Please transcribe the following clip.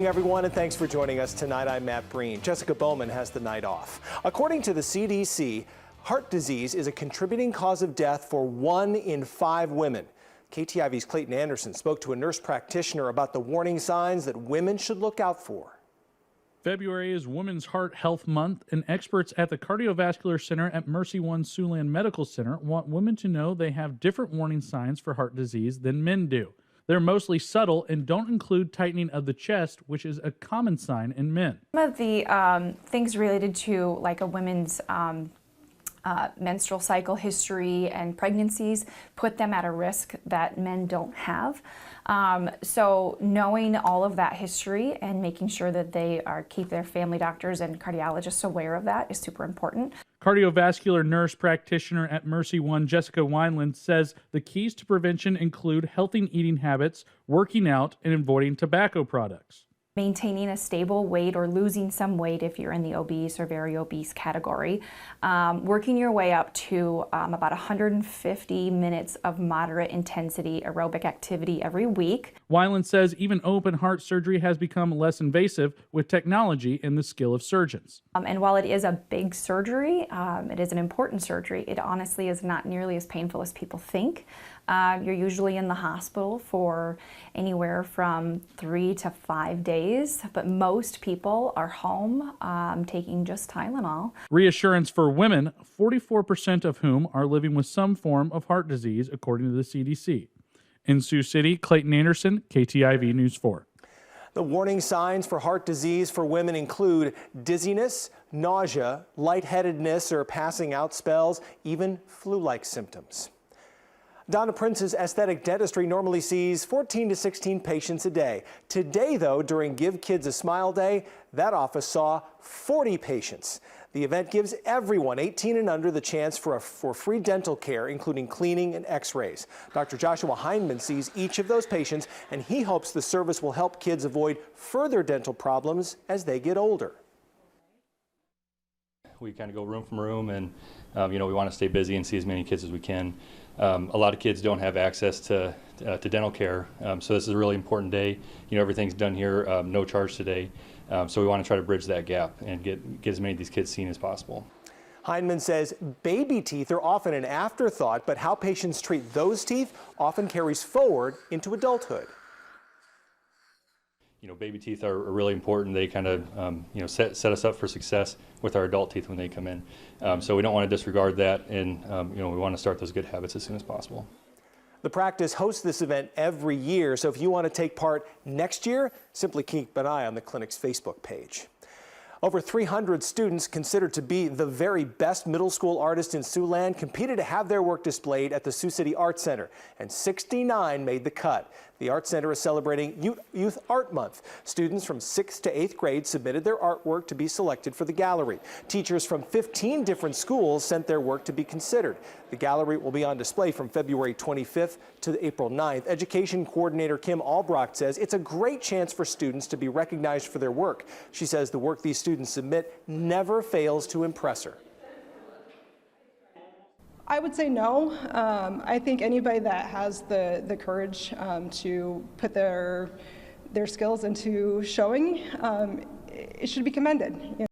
Everyone, and thanks for joining us tonight. I'm Matt Breen. Jessica Bowman has the night off. According to the CDC, heart disease is a contributing cause of death for 1 in 5 women. KTIV's Clayton Anderson spoke to a nurse practitioner about the warning signs that women should look out for. February is Women's Heart Health Month, and experts at the Cardiovascular Center at Mercy One Siouxland Medical Center want women to know they have different warning signs for heart disease than men do. They're mostly subtle and don't include tightening of the chest, which is a common sign in men. Some of the things related to like a woman's menstrual cycle history and pregnancies put them at a risk that men don't have. So knowing all of that history and making sure that they keep their family doctors and cardiologists aware of that is super important. Cardiovascular nurse practitioner at Mercy One, Jessica Wineland, says the keys to prevention include healthy eating habits, working out, and avoiding tobacco products. Maintaining a stable weight or losing some weight if you're in the obese or very obese category. Working your way up to about 150 minutes of moderate intensity aerobic activity every week. Wineland says even open heart surgery has become less invasive with technology and the skill of surgeons. And while it is a big surgery, it is an important surgery, it honestly is not nearly as painful as people think. You're usually in the hospital for anywhere from 3 to 5 days, but most people are home taking just Tylenol. Reassurance for women, 44% of whom are living with some form of heart disease, according to the CDC. In Sioux City, Clayton Anderson, KTIV News 4. The warning signs for heart disease for women include dizziness, nausea, lightheadedness or passing out spells, even flu-like symptoms. Donna Prince's aesthetic dentistry normally sees 14 to 16 patients a day. Today, though, during Give Kids a Smile Day, that office saw 40 patients. The event gives everyone 18 and under the chance for free dental care, including cleaning and x-rays. Dr. Joshua Heineman sees each of those patients, and he hopes the service will help kids avoid further dental problems as they get older. We kind of go room from room, and we want to stay busy and see as many kids as we can. A lot of kids don't have access to dental care, so this is a really important day. Everything's done here, no charge today, so we want to try to bridge that gap and get as many of these kids seen as possible. Heineman says baby teeth are often an afterthought, but how patients treat those teeth often carries forward into adulthood. Baby teeth are really important. They kind of, set us up for success with our adult teeth when they come in. So we don't want to disregard that, and we want to start those good habits as soon as possible. The practice hosts this event every year, so if you want to take part next year, simply keep an eye on the clinic's Facebook page. Over 300 students considered to be the very best middle school artists in Siouxland competed to have their work displayed at the Sioux City Art Center, and 69 made the cut. The Art Center is celebrating Youth Art Month. Students from 6th to 8th grade submitted their artwork to be selected for the gallery. Teachers from 15 different schools sent their work to be considered. The gallery will be on display from February 25th to April 9th. Education Coordinator Kim Albrocht says it's a great chance for students to be recognized for their work. She says the work these students submit never fails to impress her. I would say no. I think anybody that has the courage to put their skills into showing, it should be commended.